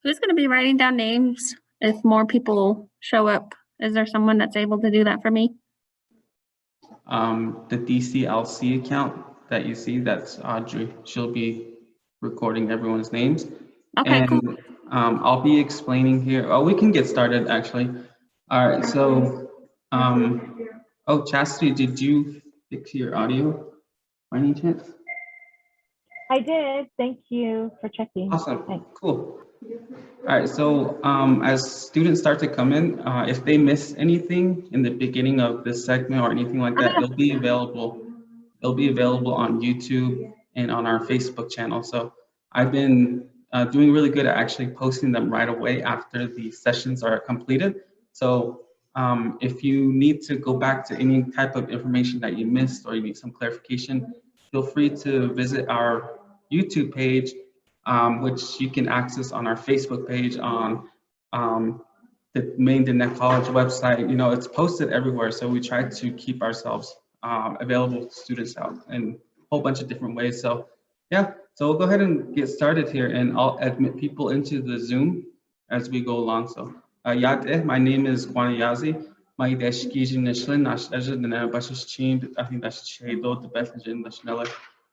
Who's going to be writing down names if more people show up? Is there someone that's able to do that for me? The DCLC account that you see, that's Audrey. She'll be recording everyone's names. Okay, and cool. I'll be explaining here. Oh, we can get started actually. All right, so, oh, Chastity, did you fix your audio by any chance? I did. Thank you for checking. Awesome. Thanks. Cool. All right, so as students start to come in, if they miss anything in the beginning of this segment or anything like that, it'll be available. It'll be available on YouTube and on our Facebook channel. So I've been doing really good at actually posting them right away after the sessions are completed. So if you need to go back to any type of information that you missed or you need some clarification, feel free to visit our YouTube page, which you can access on our Facebook page, on the main Diné College website. You know, it's posted everywhere, so we try to keep ourselves available to students out in a whole bunch of different ways. So yeah, so we'll go ahead and get started here, and I'll admit people into the Zoom as we go along. So Yate, my name is Juan Yazi. My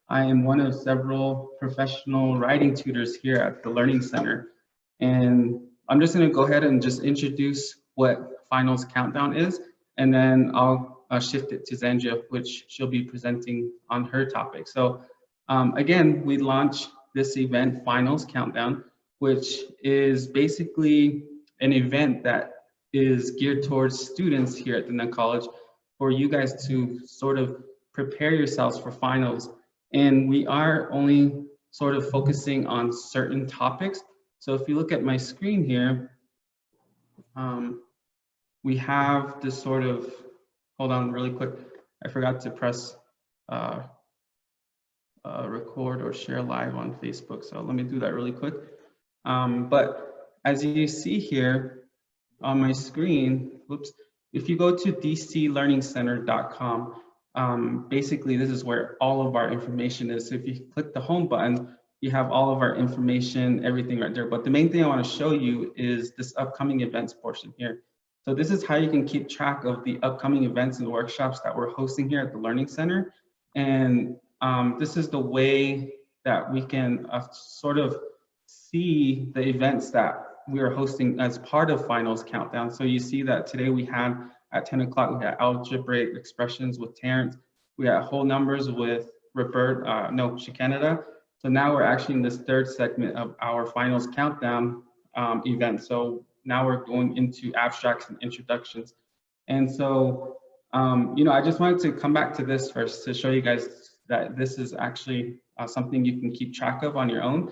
I am one of several professional writing tutors here at the Learning Center. And I'm just gonna go ahead and just introduce what Finals Countdown is, and then I'll shift it to Zandria, which she'll be presenting on her topic. So again, we launched this event, Finals Countdown, which is basically an event that is geared towards students here at Diné College for you guys to sort of prepare yourselves for finals. And we are only sort of focusing on certain topics. So if you look at my screen here, we have this sort of, hold on really quick. I forgot to press record or share live on Facebook. So let me do that really quick. But as you see here on my screen, whoops, if you go to dclearningcenter.com, basically this is where all of our information is. So if you click the home button, you have all of our information, everything right there. But the main thing I want to show you is this upcoming events portion here. So this is how you can keep track of the upcoming events and workshops that we're hosting here at the Learning Center. And this is the way that we can sort of see the events that we are hosting as part of Finals Countdown. So you see that today we had at 10 o'clock, we had algebraic expressions with Terrence. We had whole numbers with Canada. So now we're actually in this third segment of our Finals Countdown event. So now we're going into abstracts and introductions. And so, you know, I just wanted to come back to this first to show you guys that this is actually something you can keep track of on your own,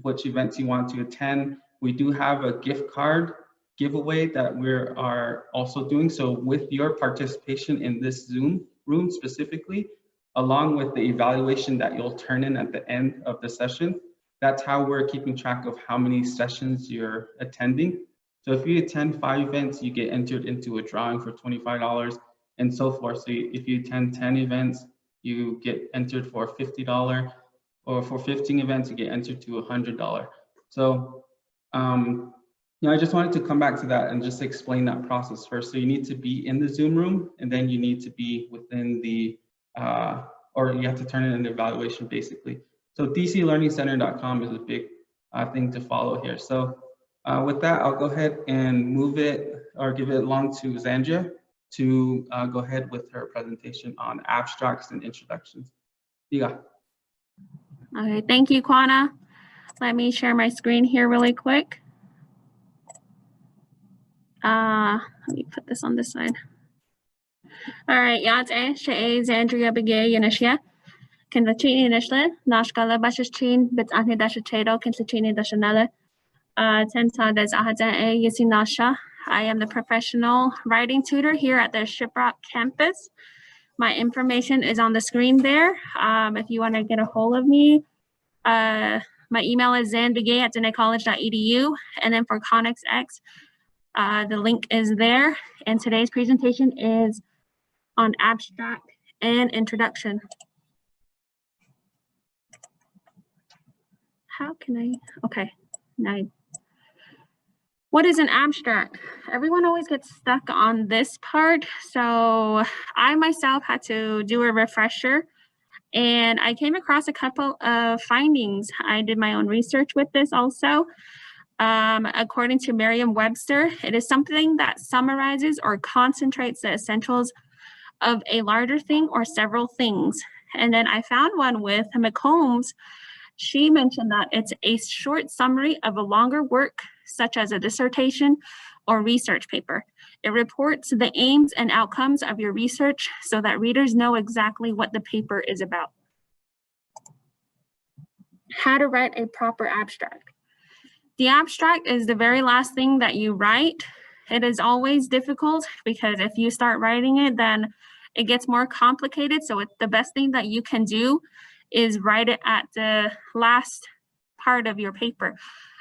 which events you want to attend. We do have a gift card giveaway that we are also doing. So with your participation in this Zoom room specifically, along with the evaluation that you'll turn in at the end of the session, that's how we're keeping track of how many sessions you're attending. So if you attend 5 events, you get entered into a drawing for $25 and so forth. So if you attend 10 events, you get entered for $50, or for 15 events, you get entered to $100. So you know, I just wanted to come back to that and just explain that process first. So you need to be in the Zoom room, and then you need to be within the, or you have to turn in an evaluation basically. So dclearningcenter.com is a big thing to follow here. So with that, I'll go ahead and move it or give it along to Zandria to go ahead with her presentation on abstracts and introductions. Diga. Okay, thank you, Kwana. Let me share my screen here really quick. Let me put this on this side. All right, Yate, Shea, Zandria, Begay, Yanishia. Can the chini initially? Nashkala Bashachin, but Anti Dashato, can the chini Dashanella. Tenta des Ahada Yasinasha. I am the professional writing tutor here at the Shiprock campus. My information is on the screen there. If you want to get a hold of me, my email is zanbegay@dinecollege.edu, and then for Connix X, the link is there. And today's presentation is on abstract and introduction. How can I? Okay, now. What is an abstract? Everyone always gets stuck on this part. So I myself had to do a refresher, and I came across a couple of findings. I did my own research with this also. According to Merriam-Webster, it is something that summarizes or concentrates the essentials of a larger thing or several things. And then I found one with McCombs. She mentioned that it's a short summary of a longer work, such as a dissertation or research paper. It reports the aims and outcomes of your research so that readers know exactly what the paper is about. How to write a proper abstract. The abstract is the very last thing that you write. It is always difficult because if you start writing it, then it gets more complicated. So the best thing that you can do is write it at the last part of your paper.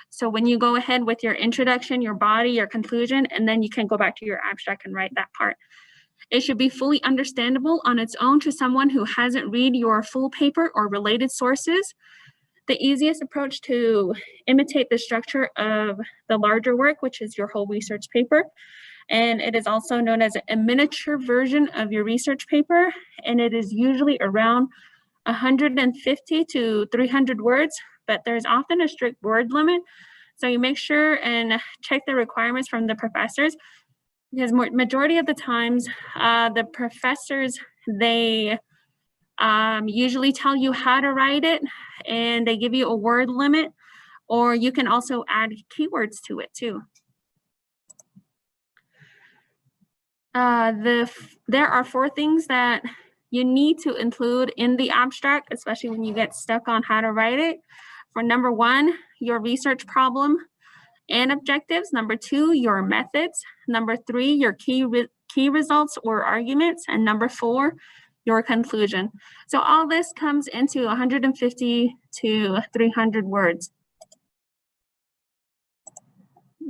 So when you go ahead with your introduction, your body, your conclusion, and then you can go back to your abstract and write that part. It should be fully understandable on its own to someone who hasn't read your full paper or related sources. The easiest approach to imitate the structure of the larger work, which is your whole research paper. And it is also known as a miniature version of your research paper. And it is usually around 150 to 300 words, but there's often a strict word limit. So you make sure and check the requirements from the professors, because majority of the times, the professors, they usually tell you how to write it, and they give you a word limit, or you can also add keywords to it too. There are 4 things that you need to include in the abstract, especially when you get stuck on how to write it. For number 1, your research problem and objectives. Number 2, your methods. Number 3, your key results or arguments. And number 4, your conclusion. So all this comes into 150 to 300 words.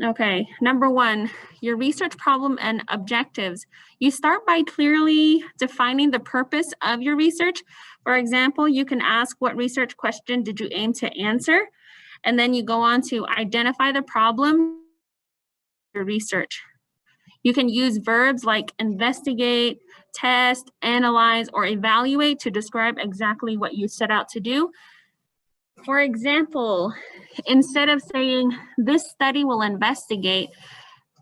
Okay, number 1, your research problem and objectives. You start by clearly defining the purpose of your research. For example, you can ask, what research question did you aim to answer? And then you go on to identify the problem, your research. You can use verbs like investigate, test, analyze, or evaluate to describe exactly what you set out to do. For example, instead of saying this study will investigate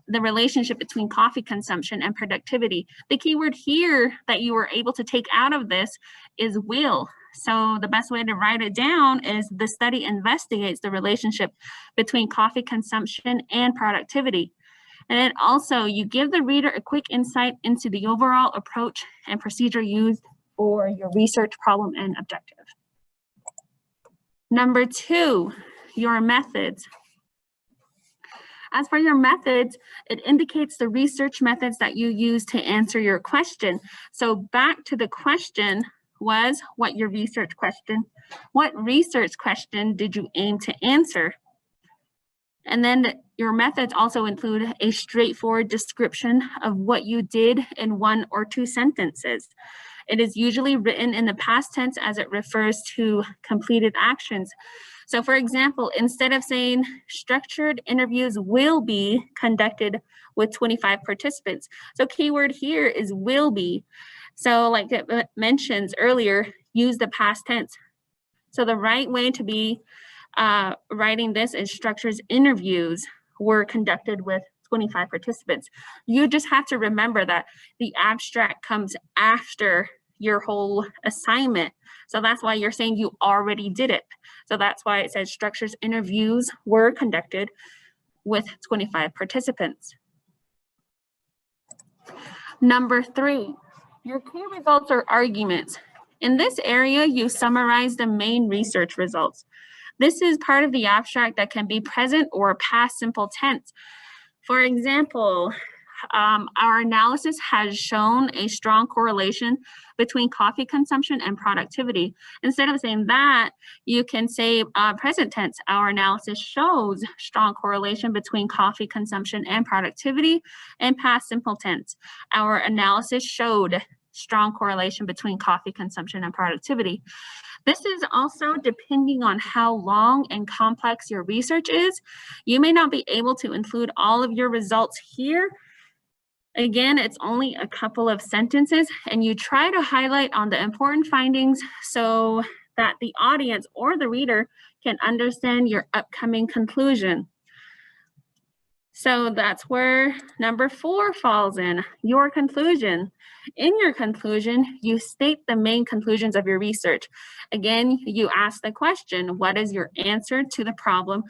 the relationship between coffee consumption and productivity, the keyword here that you were able to take out of this is will. So the best way to write it down is the study investigates the relationship between coffee consumption and productivity. And then also you give the reader a quick insight into the overall approach and procedure used for your research problem and objective. Number 2, your methods. As for your methods, it indicates the research methods that you use to answer your question. So back to the question was, what research question did you aim to answer? And then your methods also include a straightforward description of what you did in 1 or 2 sentences. It is usually written in the past tense as it refers to completed actions. So for example, instead of saying structured interviews will be conducted with 25 participants. So keyword here is will be. So like it mentions earlier, use the past tense. So the right way to be writing this is structures interviews were conducted with 25 participants. You just have to remember that the abstract comes after your whole assignment. So that's why you're saying you already did it. So that's why it says structures interviews were conducted with 25 participants. Number 3, your key results or arguments. In this area, you summarize the main research results. This is part of the abstract that can be present or past simple tense. For example, our analysis has shown a strong correlation between coffee consumption and productivity. Instead of saying that, you can say present tense. Our analysis shows strong correlation between coffee consumption and productivity, and past simple tense. Our analysis showed strong correlation between coffee consumption and productivity. This is also depending on how long and complex your research is. You may not be able to include all of your results here. Again, it's only a couple of sentences, and you try to highlight on the important findings so that the audience or the reader can understand your upcoming conclusion. So that's where number 4 falls in, your conclusion. In your conclusion, you state the main conclusions of your research. Again, you ask the question, what is your answer to the problem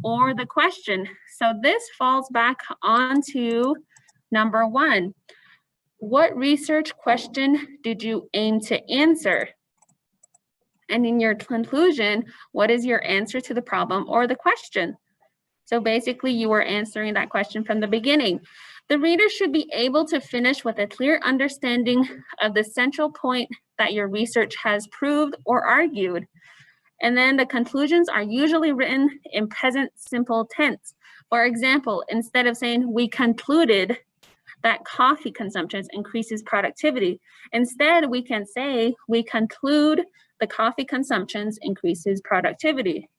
or the question? So this falls back onto number 1. What research question did you aim to answer? And in your conclusion, what is your answer to the problem or the question? So basically, you are answering that question from the beginning. The reader should be able to finish with a clear understanding of the central point that your research has proved or argued. And then the conclusions are usually written in present simple tense. For example, instead of saying, we concluded that coffee consumption increases productivity, instead we can say, we conclude the coffee consumption increases productivity.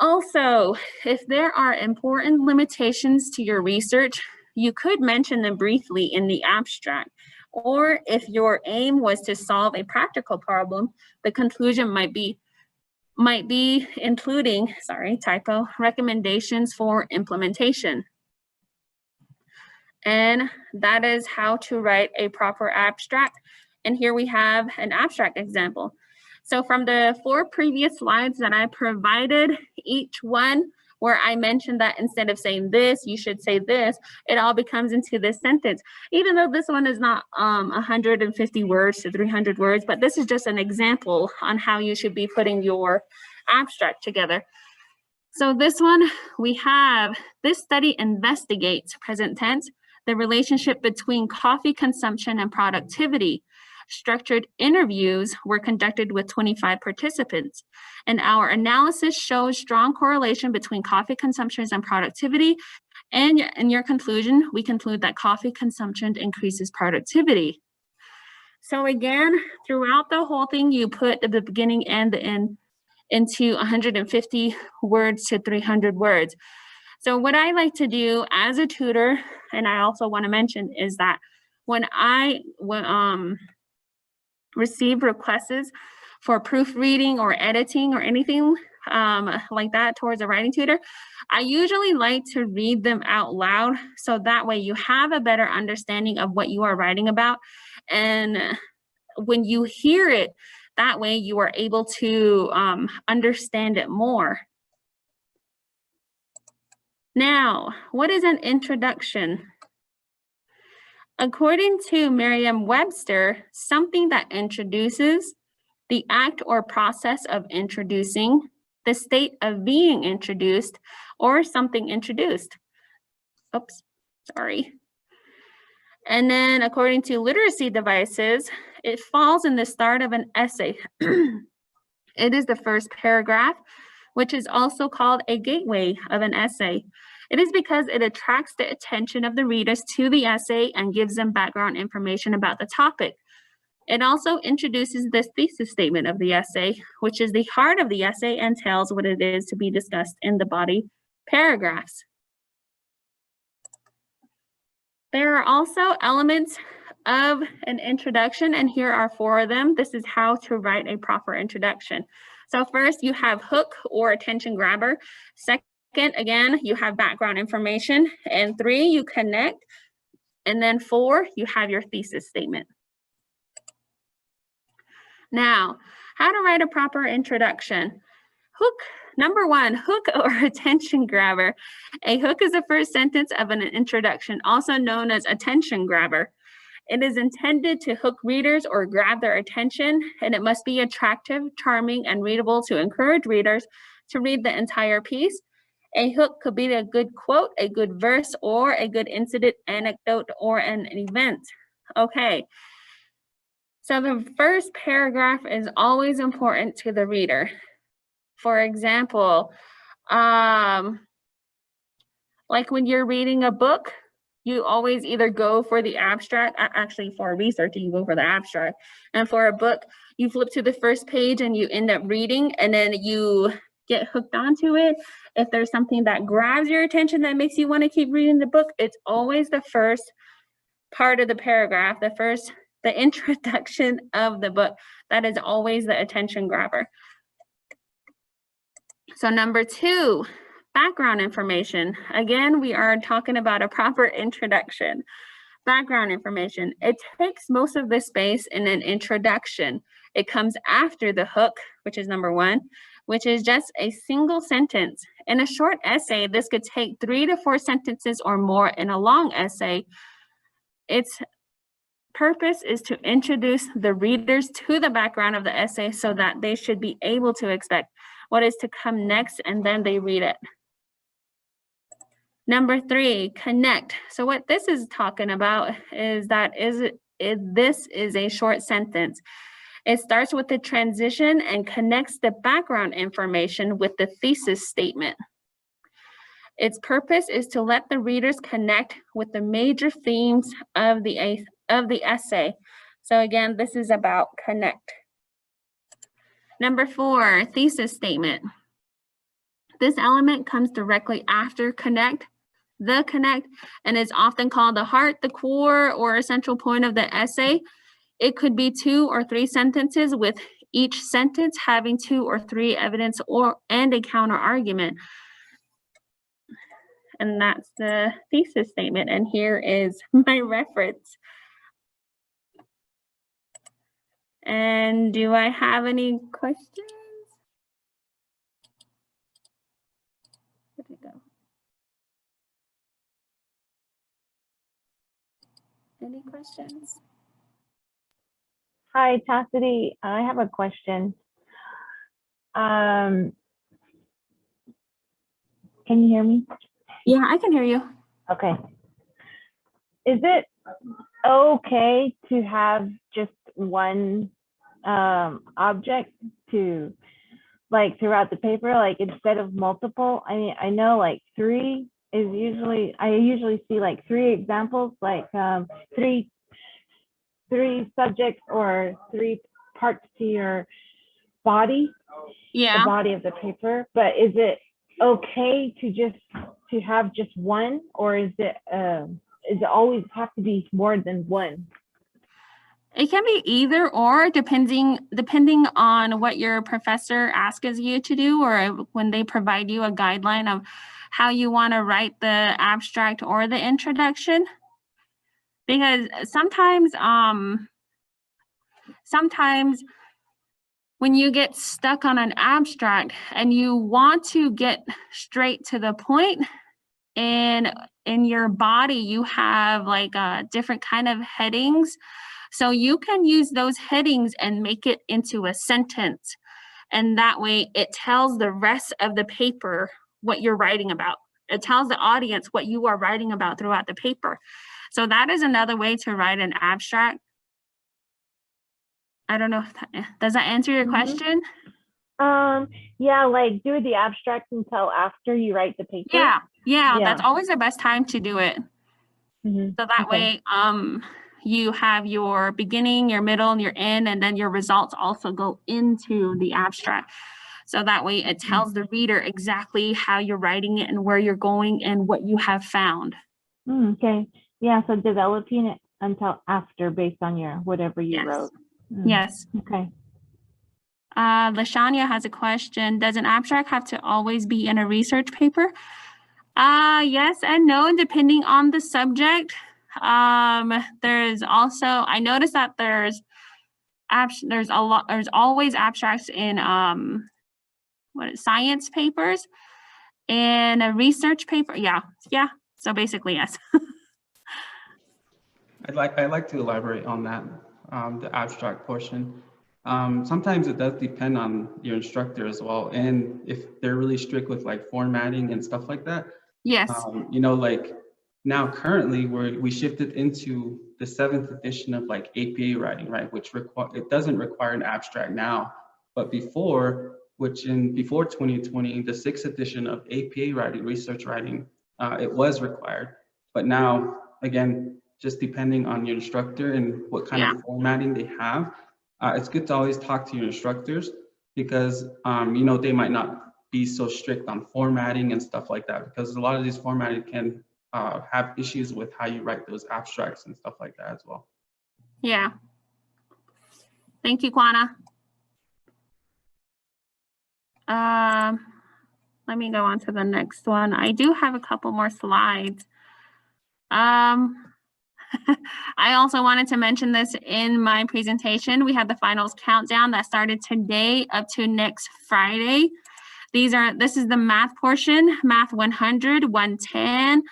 Also, if there are important limitations to your research, you could mention them briefly in the abstract. Or if your aim was to solve a practical problem, the conclusion might be including, typo, recommendations for implementation. And that is how to write a proper abstract. And here we have an abstract example. So from the 4 previous slides that I provided, each one where I mentioned that instead of saying this, you should say this, it all becomes into this sentence. Even though this one is not 150 words to 300 words, but this is just an example on how you should be putting your abstract together. So this one, we have, this study investigates, present tense, the relationship between coffee consumption and productivity. Structured interviews were conducted with 25 participants, and our analysis shows strong correlation between coffee consumption and productivity. And in your conclusion, we conclude that coffee consumption increases productivity. So again, throughout the whole thing, you put the beginning and the end into 150 words to 300 words. So what I like to do as a tutor, and I also want to mention, is that when I receive requests for proofreading or editing or anything like that towards a writing tutor, I usually like to read them out loud, so that way you have a better understanding of what you are writing about. And when you hear it, that way you are able to understand it more. Now, what is an introduction? According to Merriam-Webster, something that introduces, the act or process of introducing, the state of being introduced, or something introduced. Oops, sorry. And then according to literacy devices, it falls in the start of an essay. It is the first paragraph, which is also called a gateway of an essay. It is because it attracts the attention of the readers to the essay and gives them background information about the topic. It also introduces the thesis statement of the essay, which is the heart of the essay and tells what it is to be discussed in the body paragraphs. There are also elements of an introduction, and here are 4 of them. This is how to write a proper introduction. So first, you have hook or attention grabber. Second, again, you have background information. And 3, you connect. And then 4, you have your thesis statement. Now, how to write a proper introduction. Hook. Number 1, hook or attention grabber. A hook is the first sentence of an introduction, also known as attention grabber. It is intended to hook readers or grab their attention, and it must be attractive, charming, and readable to encourage readers to read the entire piece. A hook could be a good quote, a good verse, or a good incident, anecdote, or an event. Okay. So the first paragraph is always important to the reader. For example, like when you're reading a book, you always either go for the abstract, actually for research, you go for the abstract. And for a book, you flip to the first page and you end up reading, and then you get hooked onto it. If there's something that grabs your attention that makes you want to keep reading the book, it's always the first part of the paragraph, the introduction of the book. That is always the attention grabber. So number 2, background information. Again, we are talking about a proper introduction. Background information. It takes most of the space in an introduction. It comes after the hook, which is number 1, which is just a single sentence. In a short essay, this could take 3 to 4 sentences or more. In a long essay, its purpose is to introduce the readers to the background of the essay so that they should be able to expect what is to come next, and then they read it. Number 3, connect. So what this is talking about is that this is a short sentence. It starts with the transition and connects the background information with the thesis statement. Its purpose is to let the readers connect with the major themes of the essay. So again, this is about connect. Number 4, thesis statement. This element comes directly after connect, and is often called the heart, the core, or essential point of the essay. It could be 2 or 3 sentences, with each sentence having 2 or 3 evidence and a counter argument. And that's the thesis statement. And here is my reference. And do I have any questions? Where'd it go? Any questions? Hi, Chastity. I have a question. Can you hear me? Yeah, I can hear you. Okay. Is it okay to have just one object to, like, throughout the paper, like instead of multiple? I mean, I know like 3 is usually, I usually see like 3 examples, like 3 subjects or 3 parts to your body, Yeah. the body of the paper. But is it okay to have just one, or is it always have to be more than one? It can be either or, depending on what your professor asks you to do, or when they provide you a guideline of how you want to write the abstract or the introduction. Because sometimes when you get stuck on an abstract and you want to get straight to the point, and in your body you have like different kind of headings, so you can use those headings and make it into a sentence, and that way it tells the rest of the paper what you're writing about. It tells the audience what you are writing about throughout the paper. So that is another way to write an abstract. I don't know if does that answer your question? Yeah, like do the abstract until after you write the paper. Yeah, that's always the best time to do it. Mm-hmm. So that way you have your beginning, your middle, and your end, and then your results also go into the abstract. So that way it tells the reader exactly how you're writing it and where you're going and what you have found. Okay. Yeah, so developing it until after based on your whatever you wrote. Yes. Okay. Lashanya has a question. Does an abstract have to always be in a research paper? Yes and no, depending on the subject. There's also, I noticed that there's always abstracts in science papers and a research paper. Yeah. So basically, yes. I'd like to elaborate on that, the abstract portion. Sometimes it does depend on your instructor as well, and if they're really strict with like formatting and stuff like that. Yes. You know, like now currently we shifted into the 7th edition of like APA writing, right? Which it doesn't require an abstract now, but before 2020, the 6th edition of APA writing, research writing, it was required. But now again, just depending on your instructor and what kind of formatting they have, it's good to always talk to your instructors because, you know, they might not be so strict on formatting and stuff like that, because a lot of these formatting can have issues with how you write those abstracts and stuff like that as well. Yeah. Thank you, Kwana. Let me go on to the next one. I do have a couple more slides. I also wanted to mention this in my presentation. We have the finals countdown that started today up to next Friday. This is the math portion, math 100, 110,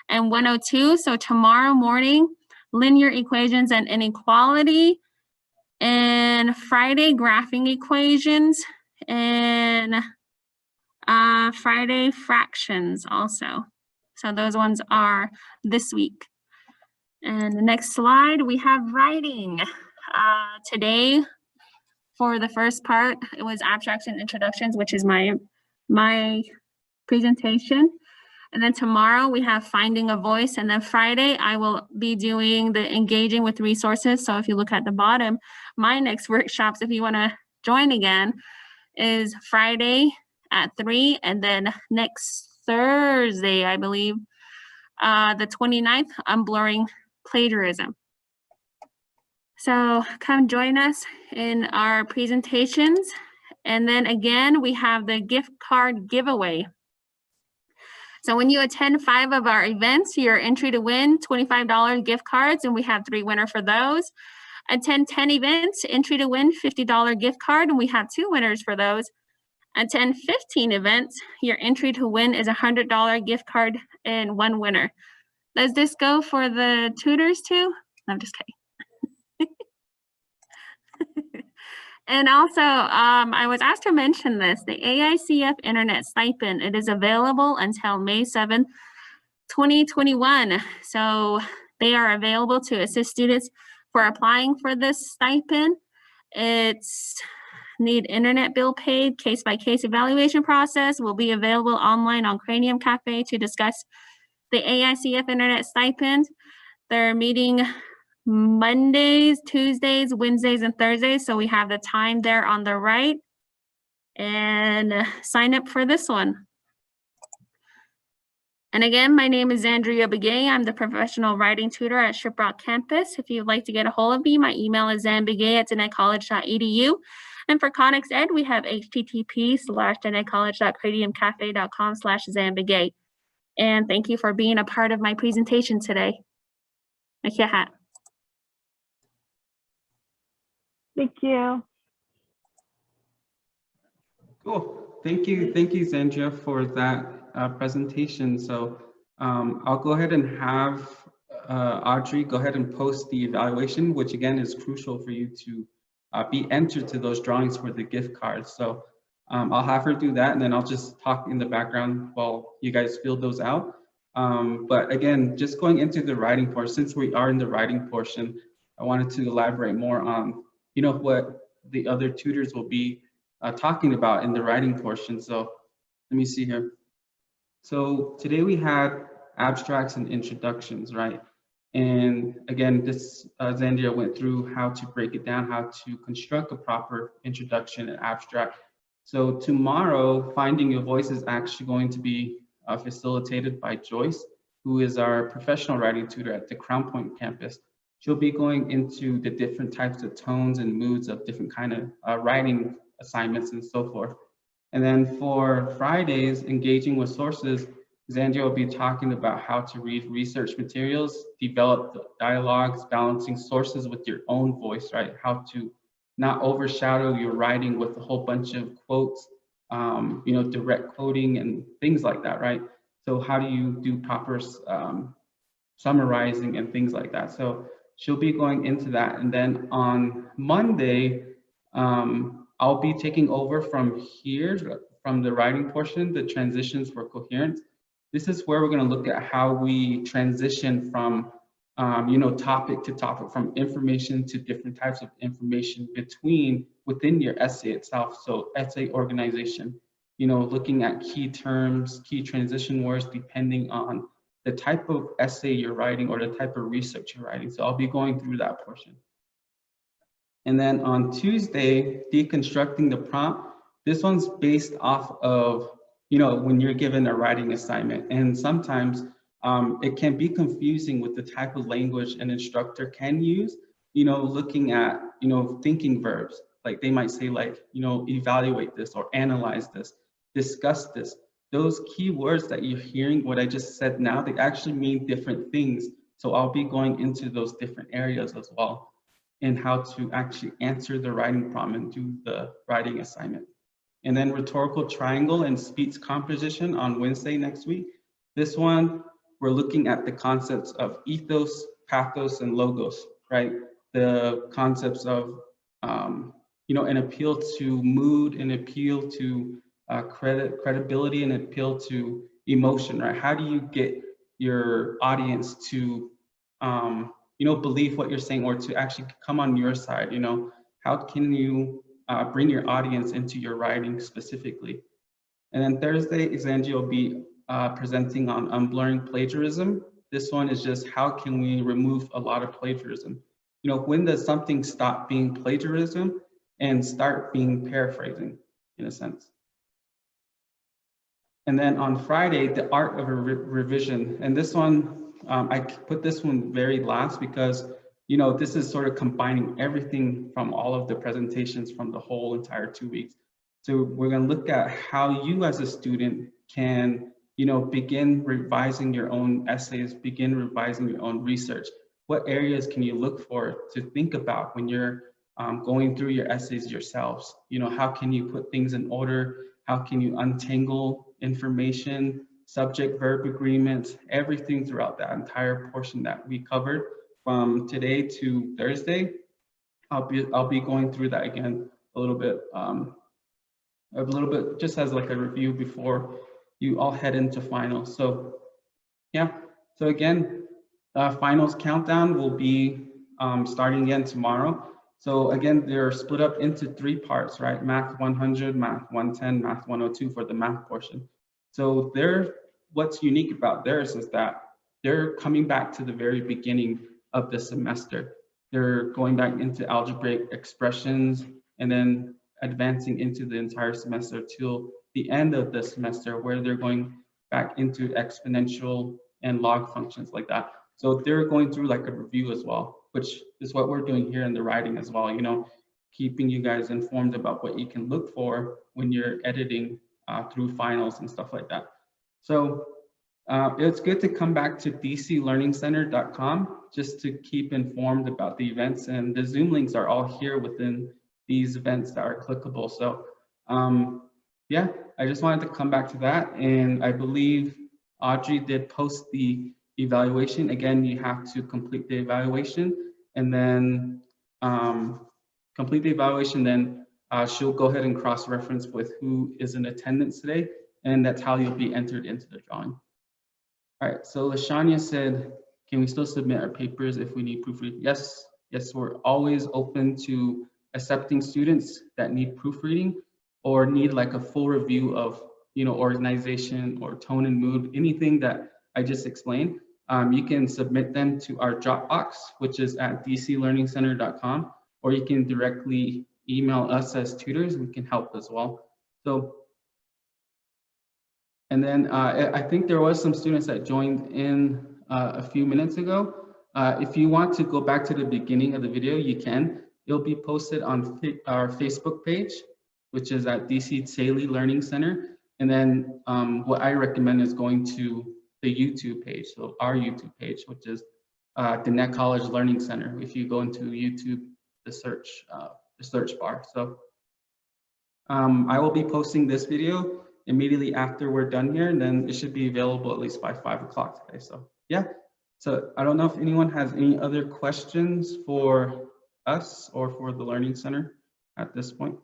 and 102. So tomorrow morning, linear equations and inequality, and Friday, graphing equations, and Friday, fractions also. So those ones are this week. And the next slide, we have writing. Today, for the first part, it was abstracts and introductions, which is my presentation. And then tomorrow we have finding a voice. And then Friday, I will be doing the engaging with resources. So if you look at the bottom, my next workshops, if you want to join again, is Friday at 3. And then next Thursday, I believe, the 29th, I'm blurring plagiarism. So come join us in our presentations. And then again, we have the gift card giveaway. So when you attend 5 of our events, your entry to win $25 gift cards, and we have 3 winners for those. Attend 10 events, entry to win $50 gift card, and we have 2 winners for those. Attend 15 events, your entry to win is a $100 gift card and 1 winner. Does this go for the tutors too? No, I'm just kidding. And also, I was asked to mention this, the AICF Internet Stipend. It is available until May 7th, 2021. So they are available to assist students for applying for this stipend. It's need internet bill paid, case-by-case evaluation process will be available online on Cranium Cafe to discuss the AICF Internet Stipend. They're meeting Mondays, Tuesdays, Wednesdays, and Thursdays. So we have the time there on the right. And sign up for this one. And again, my name is Andrea Begay. I'm the professional writing tutor at Shiprock Campus. If you'd like to get a hold of me, my email is zambegay@denetcollege.edu. And for Connect Ed, we have http://denetcollege.craniumcafe.com/zambegay. And thank you for being a part of my presentation today. Nakiahat. Thank you. Cool. Thank you, Zandria, for that presentation. So I'll go ahead and have Audrey go ahead and post the evaluation, which again is crucial for you to be entered to those drawings for the gift cards. So I'll have her do that, and then I'll just talk in the background while you guys fill those out. But again, just going into the writing portion, since we are in the writing portion, I wanted to elaborate more on, you know, what the other tutors will be talking about in the writing portion. So let me see here. So today we had abstracts and introductions, right? And again, this Zandria went through how to break it down, how to construct a proper introduction and abstract. So tomorrow, Finding Your Voice is actually going to be facilitated by Joyce, who is our professional writing tutor at the Crown Point campus. She'll be going into the different types of tones and moods of different kind of writing assignments and so forth. And then for Fridays, Engaging with Sources, Zandria will be talking about how to read research materials, develop dialogues, balancing sources with your own voice, right? How to not overshadow your writing with a whole bunch of quotes, you know, direct quoting and things like that, right? So how do you do proper summarizing and things like that? So she'll be going into that. And then on Monday, I'll be taking over from here, from the writing portion, the transitions for coherence. This is where we're going to look at how we transition from, you know, topic to topic, from information to different types of information within your essay itself. So essay organization, you know, looking at key terms, key transition words, depending on the type of essay you're writing or the type of research you're writing. So I'll be going through that portion. And then on Tuesday, deconstructing the prompt. This one's based off of, when you're given a writing assignment. And sometimes it can be confusing with the type of language an instructor can use, looking at, thinking verbs. Like they might say like, evaluate this or analyze this, discuss this. Those key words that you're hearing, what I just said now, they actually mean different things. So I'll be going into those different areas as well, and how to actually answer the writing prompt and do the writing assignment. And then rhetorical triangle and speech composition on Wednesday next week. This one, we're looking at the concepts of ethos, pathos, and logos, right? The concepts of, an appeal to mood, an appeal to credibility, and appeal to emotion, right? How do you get your audience to, believe what you're saying, or to actually come on your side? How can you bring your audience into your writing specifically? And then Thursday, Xangie will be presenting on unblurring plagiarism. This one is just how can we remove a lot of plagiarism? When does something stop being plagiarism and start being paraphrasing, in a sense? And then on Friday, the art of a revision. And this one, I put this one very last because, this is sort of combining everything from all of the presentations from the whole entire 2 weeks. So we're going to look at how you as a student can, begin revising your own essays, begin revising your own research. What areas can you look for to think about when you're going through your essays yourselves? How can you put things in order? How can you untangle information, subject verb agreements, everything throughout that entire portion that we covered from today to Thursday? I'll be going through that again a little bit just as like a review before you all head into finals. So yeah, so again, finals countdown will be starting again tomorrow. So again, they're split up into 3 parts, right? Math 100, Math 110, Math 102 for the math portion. So what's unique about theirs is that they're coming back to the very beginning of the semester. They're going back into algebraic expressions and then advancing into the entire semester till the end of the semester, where they're going back into exponential and log functions like that. So they're going through like a review as well, which is what we're doing here in the writing as well, keeping you guys informed about what you can look for when you're editing through finals and stuff like that. So it's good to come back to dclearningcenter.com just to keep informed about the events, and the Zoom links are all here within these events that are clickable. So yeah, I just wanted to come back to that, and I believe Audrey did post the evaluation. Again, you have to complete the evaluation, and then complete the evaluation, then she'll go ahead and cross-reference with who is in attendance today, and that's how you'll be entered into the drawing. All right, so LaShania said, can we still submit our papers if we need proofreading? Yes, we're always open to accepting students that need proofreading or need like a full review of, organization or tone and mood, anything that I just explained. You can submit them to our Dropbox, which is at dclearningcenter.com, or you can directly email us as tutors. We can help as well. So, and then I think there was some students that joined in a few minutes ago. If you want to go back to the beginning of the video, you can. It'll be posted on our Facebook page, which is at DC Saley Learning Center. And then what I recommend is going to the YouTube page, so our YouTube page, which is the Net College Learning Center. If you go into YouTube, the search bar. So I will be posting this video immediately after we're done here, and then it should be available at least by 5 o'clock today. So yeah, so I don't know if anyone has any other questions for us or for the Learning Center at this point.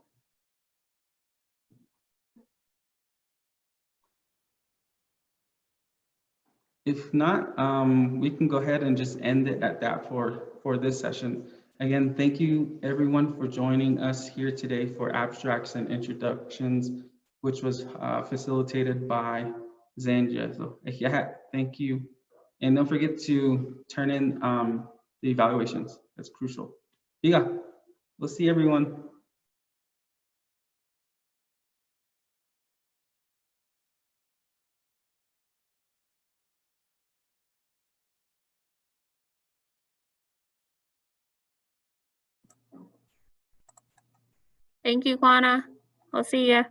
If not, we can go ahead and just end it at that for this session. Again, thank you everyone for joining us here today for Abstracts and Introductions, which was facilitated by Zanja. So yeah, thank you. And don't forget to turn in the evaluations. That's crucial. Yeah, we'll see everyone. Thank you, Kwana. We'll see ya.